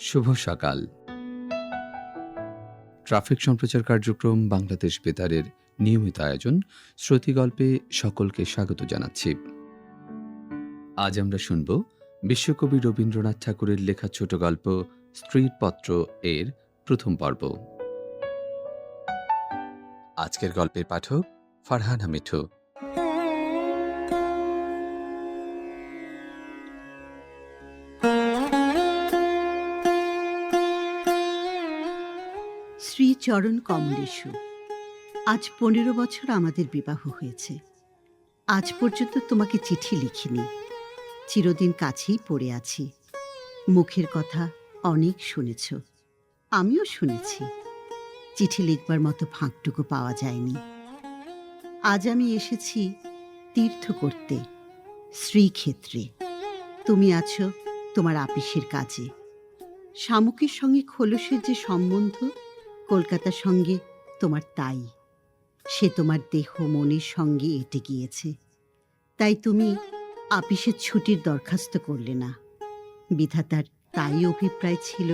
শুভ সকাল। ট্রাফিক সম্প্রচার কার্যক্রম বাংলাদেশ বেতারের নিয়মিত আয়োজন শ্রুতিগল্পে সকলকে স্বাগত জানাচ্ছি। আজ আমরা শুনব বিশ্বকবি রবীন্দ্রনাথ ঠাকুরের লেখা ছোট গল্প স্ত্রীর পত্র এর প্রথম পর্ব। আজকের গল্পের পাঠক ফারহানা মিঠু। শ্রীচরণ কমলেশু। আজ 15 বছর আমাদের বিবাহ হয়েছে। আজ পর্যন্ত তোমাকে চিঠি লিখিনি। চিরদিন কাছেই পড়ে আছি। মুখের কথা অনেক শুনেছ, আমিও শুনেছি। চিঠি লিখবার মতো ফাঁকটুকু পাওয়া যায়নি। আজ আমি এসেছি তীর্থ করতে, শ্রীক্ষেত্রে। তুমি আছো তোমার আপিসের কাজে। শামুকের সঙ্গে খোলসের যে সম্বন্ধ, কলকাতার সঙ্গে তোমার তাই। সে তোমার দেহ মনের সঙ্গে এঁটে গিয়েছে। তাই তুমি আপিসের ছুটির দরখাস্ত করলে না। বিধাতার তাই অভিপ্রায় ছিল,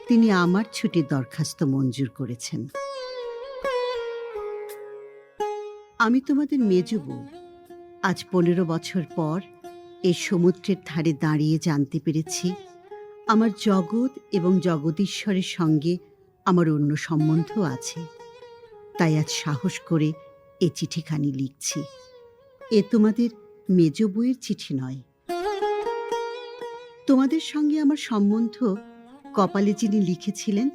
তিনি আমার ছুটির দরখাস্ত মঞ্জুর করেছেন। আমি তোমাদের মেজ বউ। আজ 15 বছর পর এই সমুদ্রের ধারে দাঁড়িয়ে জানতে পেরেছি, আমার জগৎ এবং জগদীশ্বরের সঙ্গে আমার অন্য সম্বন্ধ আছে। তাই আজ সাহস করে এ চিঠিখানি লিখছি। এ তোমাদের মেজ বউয়ের চিঠি নয়। তোমাদের সঙ্গে আমার সম্বন্ধ কপালে যিনি লিখেছিলেন,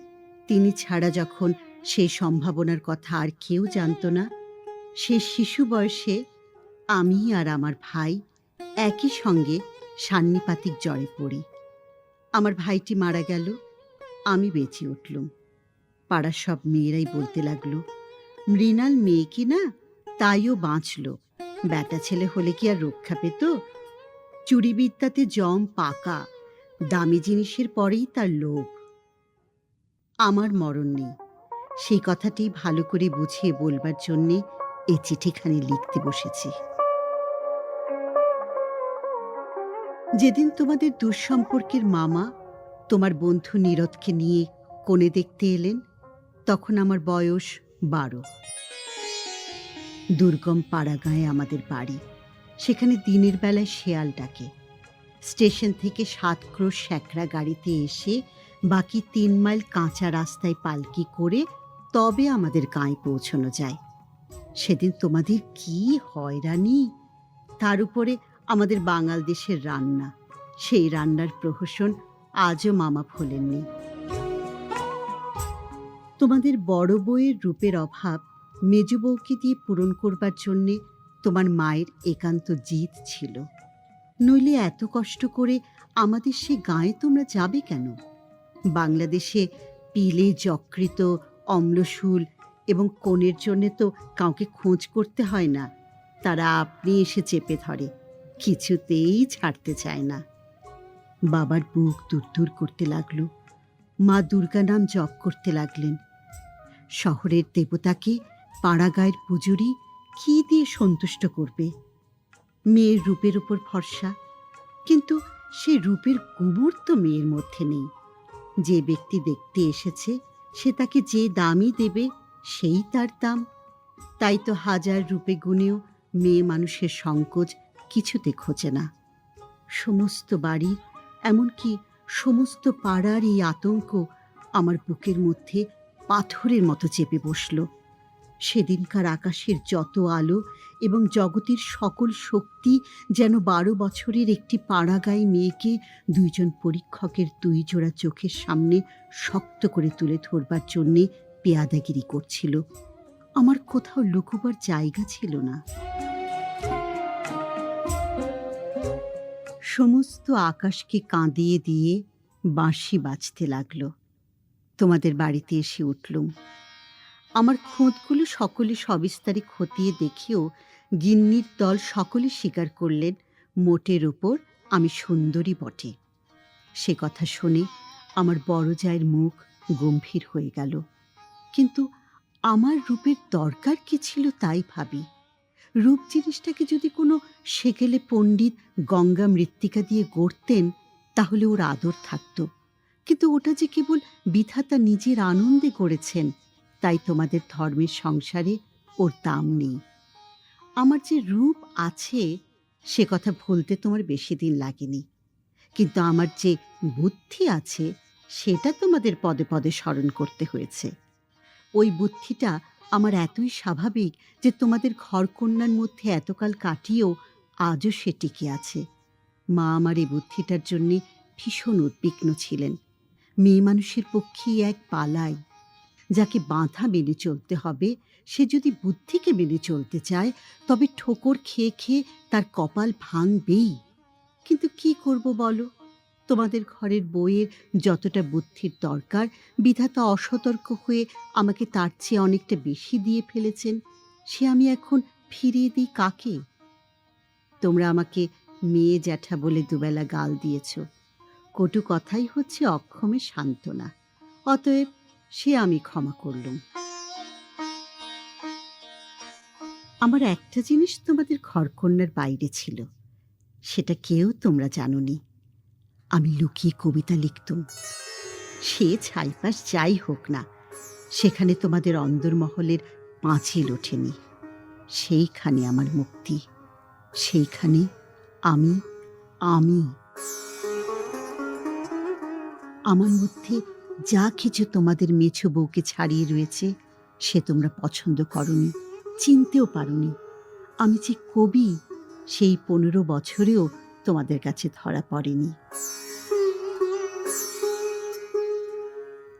তিনি ছাড়া যখন সেই সম্ভাবনার কথা আর কেউ জানত না, সে শিশু বয়সে আমি আর আমার ভাই একই সঙ্গে সান্নিপাতিক জ্বরে পড়ি। আমার ভাইটি মারা গেল, আমি বেঁচে উঠলুম। পাড়ার সব মেয়েরাই বলতে লাগলো, মৃণাল মেয়ে কি না, তাইও বাঁচল। বেটা ছেলে হলে কি আর রক্ষা পেত? চুরিবিদ্যাতে জম পাকা, দামি জিনিসের পরেই তার লোভ। আমার মরণ নেই, সেই কথাটি ভালো করে বুঝিয়ে বলবার জন্যে এই চিঠিখানি লিখতে বসেছি। যেদিন তোমাদের দুঃসম্পর্কের মামা তোমার বন্ধু নীরদকে নিয়ে কনে দেখতে এলেন, তখন আমার বয়স 12। দুর্গম পাড়াগাঁয়ে আমাদের বাড়ি। সেখানে দিনের বেলায় শেয়াল ডাকে। স্টেশন থেকে 7 ক্রোশ স্যাকরা গাড়িতে এসে বাকি 3 মাইল কাঁচা রাস্তায় পালকি করে তবে আমাদের গাঁয়ে পৌঁছানো যায়। সেদিন তোমাদের কি হয়রানি! তার উপরে আমাদের বাঙাল দেশের রান্না। সেই রান্নার প্রহসন আজও মামা ভোলেননি। তোমাদের বড় বউয়ের রূপের অভাব মেজ বউকে দিয়ে পূরণ করবার জন্যে তোমার মায়ের একান্ত জিদ ছিল। নইলে এত কষ্ট করে আমাদের সে গাঁয়ে তোমরা যাবে কেন? বাংলাদেশে পিলে যকৃত, অম্লশূল এবং কোণের জন্যে তো কাউকে খোঁজ করতে হয় না। তারা আপনি এসে চেপে ধরে, কিছুতেই ছাড়তে চায় না। বাবার বুক দূর করতে লাগলো। মা দুর্গা নাম জপ করতে লাগলেন। শহরের দেবতাকে পাড়াগাঁয়ের পুজুরি কি দিয়ে সন্তুষ্ট করবে? মেয়ের রূপের উপর ভরসা, কিন্তু সে রূপের গুমর তো মেয়ের মধ্যে নেই। যে ব্যক্তি দেখতে এসেছে, সে তাকে যে দামই দেবে সেই তার দাম। তাই তো হাজার রূপে গুণেও মেয়ে মানুষের সংকোচ কিছুতে খোঁজে না। সমস্ত বাড়ির, এমনকি সমস্ত পাড়ার এই আতঙ্ক আমার বুকের মধ্যে পাথরের মতো চেপে বসল। সেদিনকার আকাশের যত আলো এবং জগতের সকল শক্তি যেন 12 বছরের একটি পাড়াগাঁয়ে মেয়েকে 2 জন পরীক্ষকের 2 জোড়া চোখের সামনে শক্ত করে তুলে ধরবার জন্যে পেয়াদাগিরি করছিল। আমার কোথাও লুকোবার জায়গা ছিল না। সমস্ত আকাশকে কাঁদিয়ে দিয়ে বাঁশি বাজতে লাগলো। তোমাদের বাড়িতে এসে উঠলুম। আমার খোঁতগুলো সকলে সবিস্তারে খতিয়ে দেখেও গিন্নির দল সকলে স্বীকার করলেন, মোটের ওপর আমি সুন্দরী বটে। সে কথা শুনে আমার বড় জায়ের মুখ গম্ভীর হয়ে গেল। কিন্তু আমার রূপের দরকার কি ছিল তাই ভাবি। রূপ জিনিসটাকে যদি কোনো সেকেলে পণ্ডিত গঙ্গা মৃত্তিকা দিয়ে গড়তেন, তাহলে ওর আদর থাকত। কিন্তু ওটা যে কেবল বিধাতা নিজের আনন্দে করেছেন, তাই তোমাদের ধর্মের সংসারে ওর দাম নেই। আমার যে রূপ আছে সে কথা ভুলতে তোমার বেশি দিন লাগেনি, কিন্তু আমার যে বুদ্ধি আছে সেটা তোমাদের পদে পদে স্মরণ করতে হয়েছে। ওই বুদ্ধিটা আমার এতই স্বাভাবিক যে তোমাদের ঘরকন্যার মধ্যে এতকাল কাটিয়েও আজও সে টিকে আছে। মা আমার এই বুদ্ধিটার জন্যে ভীষণ উদ্বিগ্ন ছিলেন। মেয়ে মানুষের পক্ষেই এক পালাই। যাকে বাঁধা মেনে চলতে হবে সে যদি বুদ্ধিকে মেনে চলতে চায় তবে ঠোকর খেয়ে খেয়ে তার কপাল ভাঙবেই। কিন্তু কি করব বলো, তোমাদের ঘরের বউয়ের যতটা বুদ্ধির দরকার বিধাতা অসতর্ক হয়ে আমাকে তার চেয়ে অনেকটা বেশি দিয়ে ফেলেছেন। সে আমি এখন ফিরিয়ে দিই কাকে? তোমরা আমাকে মেয়ে জ্যাঠা বলে দুবেলা গাল দিয়েছ। কটু কথাই হচ্ছে অক্ষমের সান্ত্বনা। অতএব সে আমি ক্ষমা করলুম। আমার একটা জিনিস তোমাদের ঘরকন্যার বাইরে ছিল, সেটা কেউ তোমরা জানোনি। আমি লুকিয়ে কবিতা লিখতুম। সে ছাইপাশ যাই হোক না, সেখানে তোমাদের অন্দরমহলের পাঁচিল ওঠেনি। সেইখানে আমার মুক্তি, সেইখানে আমি আমি আমার মধ্যে যা কিছু তোমাদের মেছো বউকে ছাড়িয়ে রয়েছে সে তোমরা পছন্দ করনি, চিনতেও পারোনি। আমি যে কবি সেই 15 বছরেও তোমাদের কাছে ধরা পড়েনি।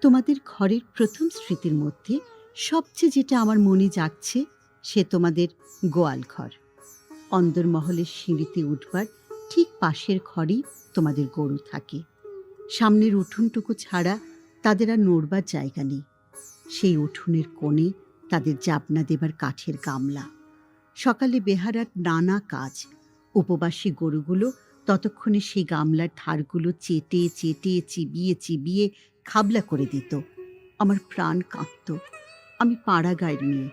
তোমাদের ঘরের প্রথম স্মৃতির মধ্যে সবচেয়ে যেটা আমার মনে জাগছে সে তোমাদের গোয়াল ঘর। অন্দরমহলের সিঁড়িতে উঠবার ঠিক পাশের ঘরেই তোমাদের গরু থাকে। সামনের উঠোনটুকু ছাড়া তাদের আর নড়বার জায়গা নেই। সেই উঠোনের কোণে তাদের জাবনা দেবার কাঠের গামলা। সকালে বেহারার নানা কাজ। উপবাসী গরুগুলো ততক্ষণে সেই গামলার ধারগুলো চেটে চেটে চিবিয়ে চিবিয়ে খাবলা করে দিত। আমার প্রাণ কাঁপত। আমি পাড়া গায়ের মেয়ে।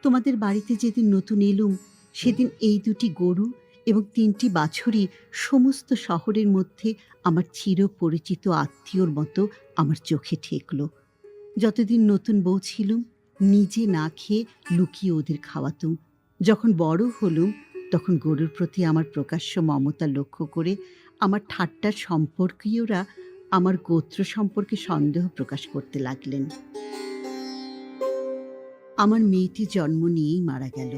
তোমাদের বাড়িতে যেদিন নতুন এলুম সেদিন এই 2টি গরু এবং 3টি বাছুরি সমস্ত শহরের মধ্যে আমার চিরপরিচিত আত্মীয়র মতো আমার চোখে ঠেকল। যতদিন নতুন বউ ছিলুম নিজে না খেয়ে লুকিয়ে ওদের খাওয়াতুম। যখন বড় হলুম তখন গরুর প্রতি আমার প্রকাশ্য মমতা লক্ষ্য করে আমার ঠাট্টার সম্পর্কীয়রা আমার গোত্র সম্পর্কে সন্দেহ প্রকাশ করতে লাগলেন। আমার মেয়েটি জন্ম নিয়েই মারা গেল।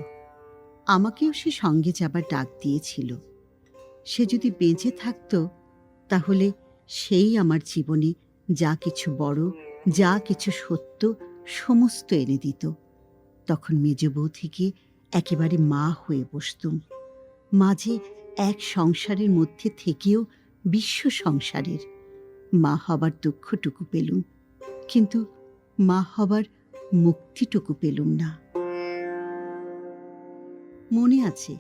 আমাকেও সে সঙ্গে যাবার ডাক দিয়েছিল। সে যদি বেঁচে থাকত তাহলে সেই আমার জীবনে যা কিছু বড়, যা কিছু সত্য সমস্ত এনে দিত। তখন মেজ বউ থেকে একেবারে মা হয়ে বসতুম। মাঝে এক সংসারের মধ্যে থেকেও বিশ্ব সংসারের মা হবার দুঃখটুকু পেলুম, কিন্তু মা হবার মুক্তিটুকু পেলুম না। মনে আছে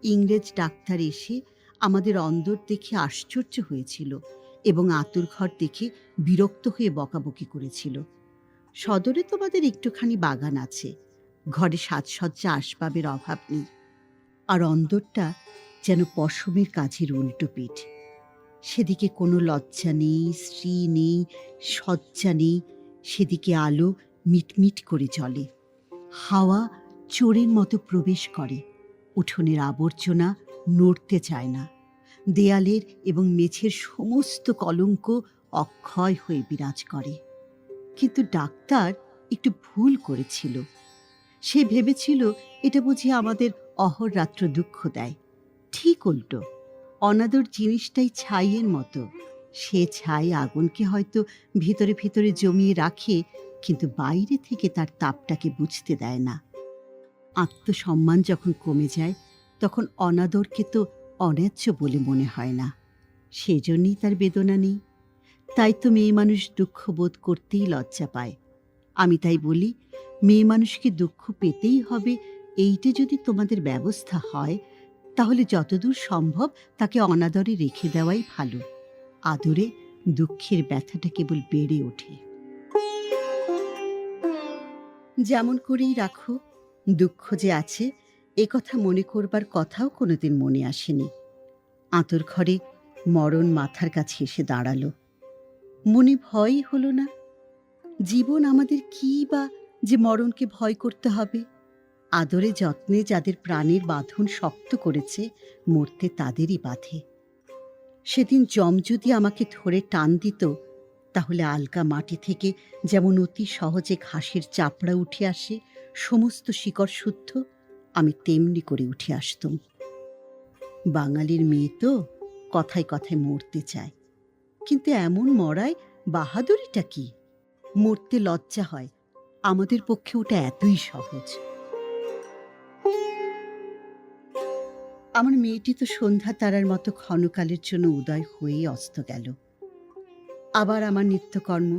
ইংরেজ ডাক্তার এসে আমাদের অন্দর দেখে আশ্চর্য হয়েছিল এবং আতুর ঘর দেখে বিরক্ত হয়ে বকাবকি করেছিল। সদরে তোমাদের একটুখানি বাগান আছে, ঘরে সাজসজ্জা আসবাবের অভাব নেই, আর অন্দরটা যেন পশমের কাজের উল্টো পিঠ। সেদিকে কোনো লজ্জা নেই, স্ত্রী নেই, সজ্জা নেই। সেদিকে আলো মিটমিট করে জ্বলে, হাওয়া চোরের মতো প্রবেশ করে। উঠোনের আবর্জনা নড়তে চায় না। দেয়ালের এবং মেঝের সমস্ত কলঙ্ক অক্ষয় হয়ে বিরাজ করে। কিন্তু ডাক্তার একটু ভুল করেছিল। সে ভেবেছিল এটা বুঝি আমাদের অহররাত্র দুঃখ দেয়। ঠিক উল্টো, অনাদর জিনিসটাই ছাইয়ের মতো। সে ছাই আগুনকে হয়তো ভিতরে ভিতরে জমিয়ে রাখে, কিন্তু বাইরে থেকে তার তাপটাকে বুঝতে দেয় না। আত্মসম্মান যখন কমে যায় তখন অনাদরকে তো অন্যায্য বলে মনে হয় না। সেজন্যই তার বেদনা নেই। তাই তো মেয়ে মানুষ দুঃখ বোধ করতেই লজ্জা পায়। আমি তাই বলি, মেয়ে মানুষকে দুঃখ পেতেই হবে এইটা যদি তোমাদের ব্যবস্থা হয় তাহলে যতদূর সম্ভব তাকে অনাদরে রেখে দেওয়াই ভালো। আদরে দুঃখের ব্যথাটা কেবল বেড়ে ওঠে। যেমন করেই রাখো, দুঃখ যে আছে এ কথা মনে করবার কথাও কোনোদিন মনে আসেনি। আঁতর ঘরে মরণ মাথার কাছে এসে দাঁড়ালো। মনে ভয়ই হলো না। জীবন আমাদের কী বা যে মরণকে ভয় করতে হবে? আদরে যত্নে যাদের প্রাণের বাঁধন শক্ত করেছে, মরতে তাদেরই বাধে। সেদিন যম যদি আমাকে ধরে টান দিত, তাহলে আলগা মাটি থেকে যেমন অতি সহজে ঘাসের চাপড়া উঠে আসে, সমস্ত শিকড় শুদ্ধ, আমি তেমনি করে উঠে আসতুম। বাঙালির মেয়ে তো কথায় কথায় মরতে চায়, কিন্তু এমন মরায় বাহাদুরিটা কি? মরতে লজ্জা হয়, আমাদের পক্ষে ওটা এতই সহজ। আমার মেয়েটি তো সন্ধ্যা তারার মতো ক্ষণকালের জন্য উদয় হয়েই অস্ত গেল। আবার আমার নিত্যকর্ম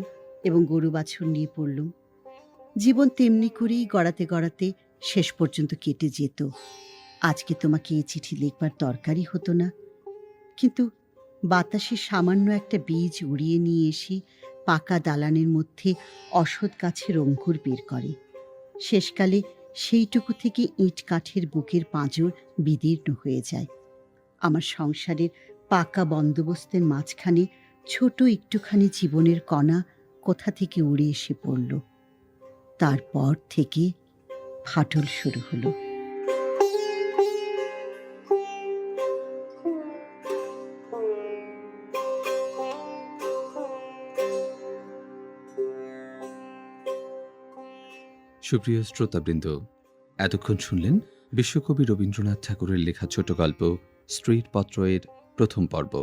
এবং গরু বাছুর নিয়ে পড়লুম। জীবন তেমনি করেই গড়াতে গড়াতে শেষ পর্যন্ত কেটে যেত। আজকে তোমাকে এই চিঠি লিখবার দরকারই হতো না, কিন্তু বাতাসে সামান্য একটা বীজ উড়িয়ে নিয়ে এসে পাকা দালানের মধ্যে অসৎ গাছের অঙ্কুর বের করে। শেষকালে সেইটুকু থেকে ইট কাঠের বুকের পাঁজর বিদীর্ণ হয়ে যায়। আমার সংসারের পাকা বন্দোবস্তের মাঝখানে ছোট একটুখানি জীবনের কণা কোথা থেকে উড়ে এসে পড়ল। তারপর থেকে ফাটল শুরু হলো। সুপ্রিয় শ্রোতাবৃন্দ, এতক্ষণ শুনলেন বিশ্বকবি রবীন্দ্রনাথ ঠাকুরের লেখা ছোট গল্প স্ট্রিট পত্র এর প্রথম পর্ব।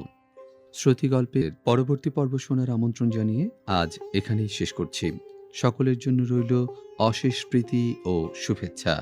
শ্রুতি গল্পের পরবর্তী পর্ব শোনার আমন্ত্রণ জানিয়ে আজ এখানেই শেষ করছি। সকলের জন্য রইল অশেষ প্রীতি ও শুভেচ্ছা।